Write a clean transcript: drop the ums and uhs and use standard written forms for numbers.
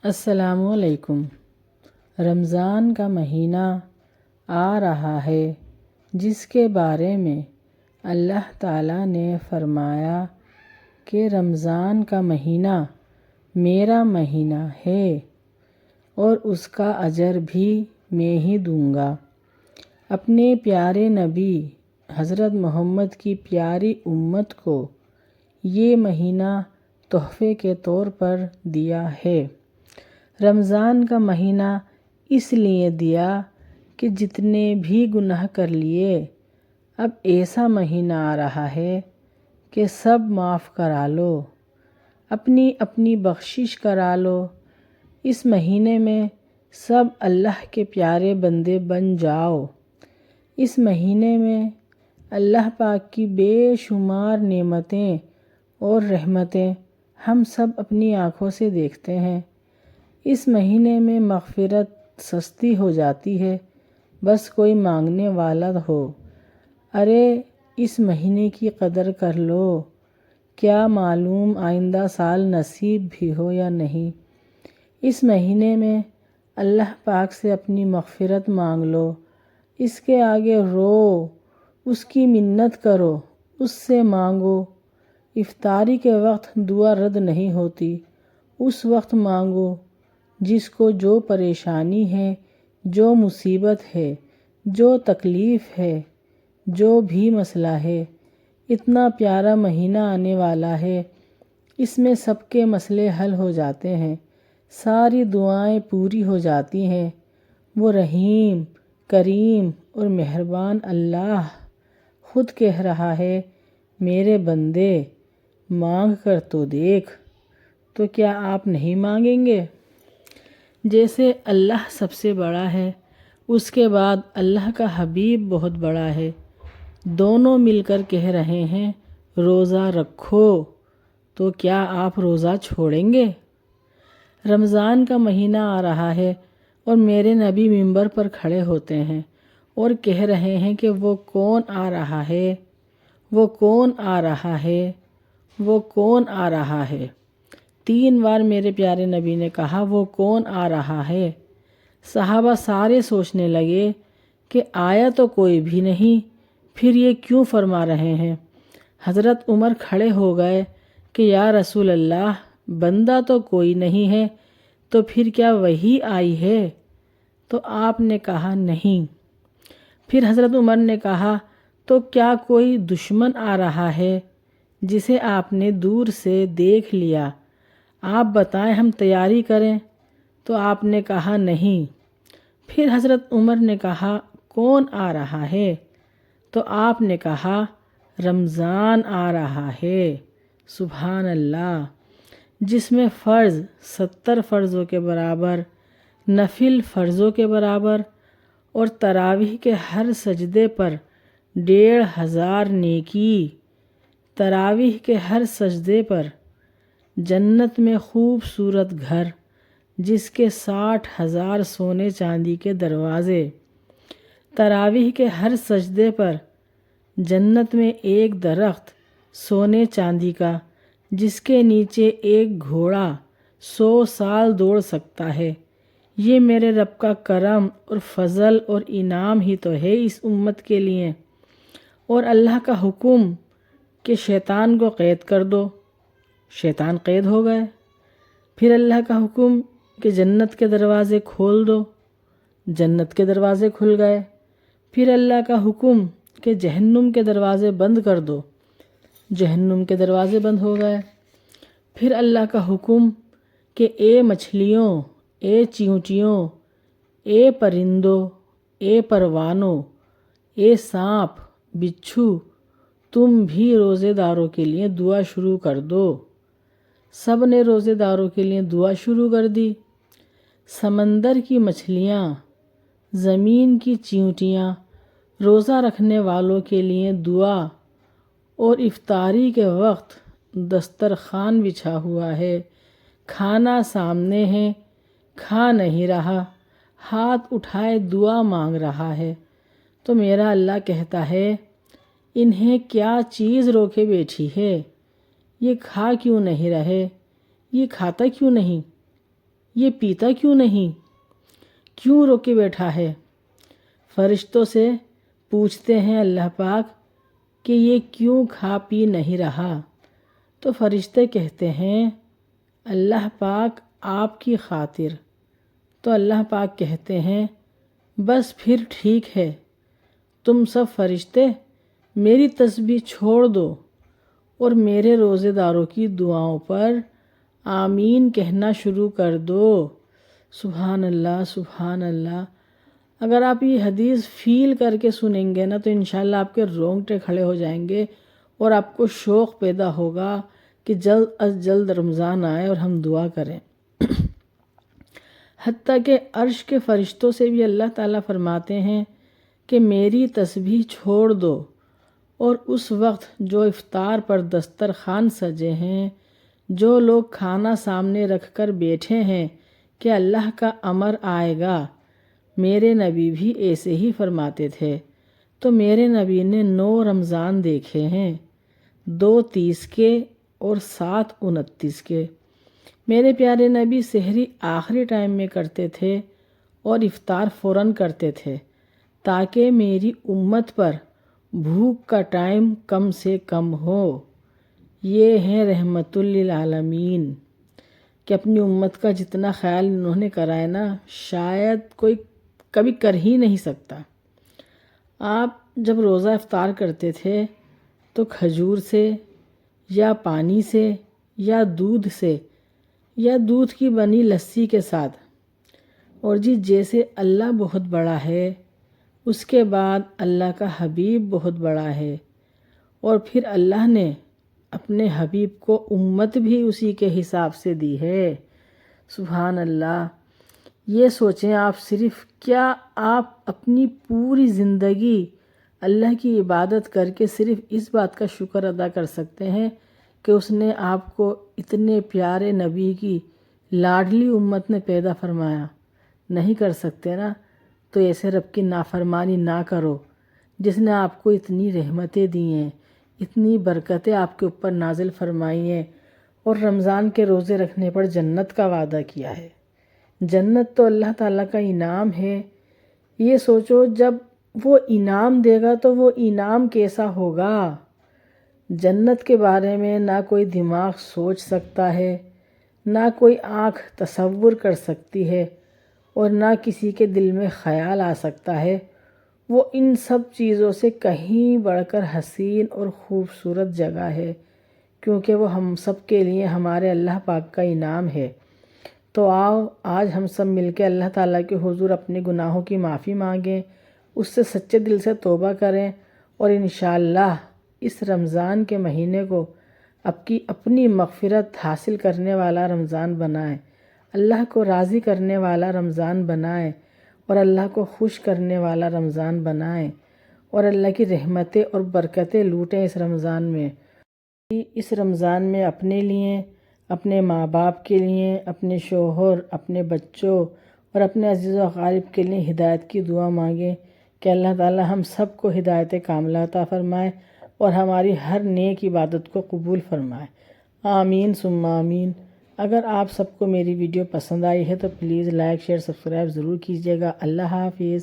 السلام علیکم۔ رمضان کا مہینہ آ رہا ہے جس کے بارے میں اللہ تعالیٰ نے فرمایا کہ رمضان کا مہینہ میرا مہینہ ہے اور اس کا اجر بھی میں ہی دوں گا۔ اپنے پیارے نبی حضرت محمد کی پیاری امت کو یہ مہینہ تحفے کے طور پر دیا ہے۔ رمضان کا مہینہ اس لیے دیا کہ جتنے بھی گناہ کر لیے، اب ایسا مہینہ آ رہا ہے کہ سب معاف کرا لو، اپنی اپنی بخشش کرا لو۔ اس مہینے میں سب اللہ کے پیارے بندے بن جاؤ۔ اس مہینے میں اللہ پاک کی بے شمار نعمتیں اور رحمتیں ہم سب اپنی آنکھوں سے دیکھتے ہیں۔ اس مہینے میں مغفرت سستی ہو جاتی ہے، بس کوئی مانگنے والا ہو۔ ارے اس مہینے کی قدر کر لو، کیا معلوم آئندہ سال نصیب بھی ہو یا نہیں۔ اس مہینے میں اللہ پاک سے اپنی مغفرت مانگ لو، اس کے آگے رو، اس کی منت کرو، اس سے مانگو۔ افطاری کے وقت دعا رد نہیں ہوتی، اس وقت مانگو جس کو جو پریشانی ہے، جو مصیبت ہے، جو تکلیف ہے، جو بھی مسئلہ ہے۔ اتنا پیارا مہینہ آنے والا ہے، اس میں سب کے مسئلے حل ہو جاتے ہیں، ساری دعائیں پوری ہو جاتی ہیں۔ وہ رحیم، کریم اور مہربان اللہ خود کہہ رہا ہے، میرے بندے مانگ کر تو دیکھ۔ تو کیا آپ نہیں مانگیں گے؟ جیسے اللہ سب سے بڑا ہے، اس کے بعد اللہ کا حبیب بہت بڑا ہے، دونوں مل کر کہہ رہے ہیں روزہ رکھو، تو کیا آپ روزہ چھوڑیں گے؟ رمضان کا مہینہ آ رہا ہے اور میرے نبی منبر پر کھڑے ہوتے ہیں اور کہہ رہے ہیں کہ وہ کون آ رہا ہے، وہ کون آ رہا ہے، وہ کون آ رہا ہے۔ 3 بار میرے پیارے نبی نے کہا وہ کون آ رہا ہے۔ صحابہ سارے سوچنے لگے کہ آیا تو کوئی بھی نہیں، پھر یہ کیوں فرما رہے ہیں۔ حضرت عمر کھڑے ہو گئے کہ یا رسول اللہ، بندہ تو کوئی نہیں ہے، تو پھر کیا وحی آئی ہے؟ تو آپ نے کہا نہیں۔ پھر حضرت عمر نے کہا تو کیا کوئی دشمن آ رہا ہے جسے آپ نے دور سے دیکھ لیا؟ آپ بتائیں، ہم تیاری کریں۔ تو آپ نے کہا نہیں۔ پھر حضرت عمر نے کہا کون آ رہا ہے؟ تو آپ نے کہا رمضان آ رہا ہے۔ سبحان اللہ، جس میں فرض 70 فرضوں کے برابر، نفل فرضوں کے برابر اور تراویح کے ہر سجدے پر 1500 نیکی، تراویح کے ہر سجدے پر جنت میں خوبصورت گھر جس کے 60,000 سونے چاندی کے دروازے، تراویح کے ہر سجدے پر جنت میں ایک درخت سونے چاندی کا جس کے نیچے ایک گھوڑا 100 سال دوڑ سکتا ہے۔ یہ میرے رب کا کرم اور فضل اور انعام ہی تو ہے اس امت کے لیے۔ اور اللہ کا حکم کہ شیطان کو قید کر دو، شیطان قید ہو گئے۔ پھر اللہ کا حکم کہ جنت کے دروازے کھول دو، جنت کے دروازے کھل گئے۔ پھر اللہ کا حکم کہ جہنم کے دروازے بند کر دو، جہنم کے دروازے بند ہو گئے۔ پھر اللہ کا حکم کہ اے مچھلیوں، اے چیونٹیوں، اے پرندوں، اے پروانوں، اے سانپ، بچھو، تم بھی روزے داروں کے لیے دعا شروع کر دو۔ سب نے روزے داروں کے لیے دعا شروع کر دی۔ سمندر کی مچھلیاں، زمین کی چیونٹیاں روزہ رکھنے والوں کے لیے دعا، اور افطاری کے وقت دسترخوان بچھا ہوا ہے، کھانا سامنے ہے، کھا نہیں رہا، ہاتھ اٹھائے دعا مانگ رہا ہے۔ تو میرا اللہ کہتا ہے انہیں کیا چیز روکے بیٹھی ہے؟ یہ کھا کیوں نہیں رہے؟ یہ کھاتا کیوں نہیں؟ یہ پیتا کیوں نہیں؟ کیوں روکے بیٹھا ہے؟ فرشتوں سے پوچھتے ہیں اللہ پاک کہ یہ کیوں کھا پی نہیں رہا؟ تو فرشتے کہتے ہیں اللہ پاک آپ کی خاطر۔ تو اللہ پاک کہتے ہیں بس پھر ٹھیک ہے، تم سب فرشتے میری تسبیح چھوڑ دو اور میرے روزے داروں کی دعاؤں پر آمین کہنا شروع کر دو۔ سبحان اللہ، سبحان اللہ۔ اگر آپ یہ حدیث فیل کر کے سنیں گے نا تو انشاءاللہ آپ کے رونگٹے کھڑے ہو جائیں گے اور آپ کو شوق پیدا ہوگا کہ جلد از جلد رمضان آئے اور ہم دعا کریں۔ حتیٰ کہ عرش کے فرشتوں سے بھی اللہ تعالیٰ فرماتے ہیں کہ میری تسبیح چھوڑ دو، اور اس وقت جو افطار پر دسترخوان سجے ہیں، جو لوگ کھانا سامنے رکھ کر بیٹھے ہیں کہ اللہ کا امر آئے گا، میرے نبی بھی ایسے ہی فرماتے تھے۔ تو میرے نبی نے 9 رمضان دیکھے ہیں، 2 30 کے اور 7 29 کے۔ میرے پیارے نبی سحری آخری ٹائم میں کرتے تھے اور افطار فوراً کرتے تھے تاکہ میری امت پر بھوک کا ٹائم کم سے کم ہو۔ یہ ہے رحمت للعالمین کہ اپنی امت کا جتنا خیال انہوں نے کرا ہے نا، شاید کوئی کبھی کر ہی نہیں سکتا۔ آپ جب روزہ افطار کرتے تھے تو کھجور سے یا پانی سے یا دودھ سے یا دودھ کی بنی لسی کے ساتھ، اور جیسے اللہ بہت بڑا ہے، اس کے بعد اللہ کا حبیب بہت بڑا ہے، اور پھر اللہ نے اپنے حبیب کو امت بھی اسی کے حساب سے دی ہے۔ سبحان اللہ۔ یہ سوچیں آپ صرف، کیا آپ اپنی پوری زندگی اللہ کی عبادت کر کے صرف اس بات کا شکر ادا کر سکتے ہیں کہ اس نے آپ کو اتنے پیارے نبی کی لاڈلی امت نے پیدا فرمایا؟ نہیں کر سکتے نا؟ تو ایسے رب کی نافرمانی نہ کرو جس نے آپ کو اتنی رحمتیں دی ہیں، اتنی برکتیں آپ کے اوپر نازل فرمائی ہیں، اور رمضان کے روزے رکھنے پر جنت کا وعدہ کیا ہے۔ جنت تو اللہ تعالیٰ کا انعام ہے۔ یہ سوچو جب وہ انعام دے گا تو وہ انعام کیسا ہوگا؟ جنت کے بارے میں نہ کوئی دماغ سوچ سکتا ہے، نہ کوئی آنکھ تصور کر سکتی ہے، اور نہ کسی کے دل میں خیال آ سکتا ہے۔ وہ ان سب چیزوں سے کہیں بڑھ کر حسین اور خوبصورت جگہ ہے، کیونکہ وہ ہم سب کے لیے ہمارے اللہ پاک کا انعام ہے۔ تو آؤ آج ہم سب مل کے اللہ تعالیٰ کے حضور اپنے گناہوں کی معافی مانگیں، اس سے سچے دل سے توبہ کریں، اور انشاءاللہ اس رمضان کے مہینے کو اپنی مغفرت حاصل کرنے والا رمضان بنائیں، اللہ کو راضی کرنے والا رمضان بنائیں، اور اللہ کو خوش کرنے والا رمضان بنائیں، اور اللہ کی رحمتیں اور برکتیں لوٹیں اس رمضان میں۔ اس رمضان میں اپنے لیے، اپنے ماں باپ کے لیے، اپنے شوہر، اپنے بچوں اور اپنے عزیز و اقارب کے لیے ہدایت کی دعا مانگیں کہ اللہ تعالی ہم سب کو ہدایت کاملہ عطا فرمائے اور ہماری ہر نیک عبادت کو قبول فرمائے۔ آمین ثم آمین۔ اگر آپ سب کو میری ویڈیو پسند آئی ہے تو پلیز لائک، شیئر، سبسکرائب ضرور کیجیے گا۔ اللہ حافظ۔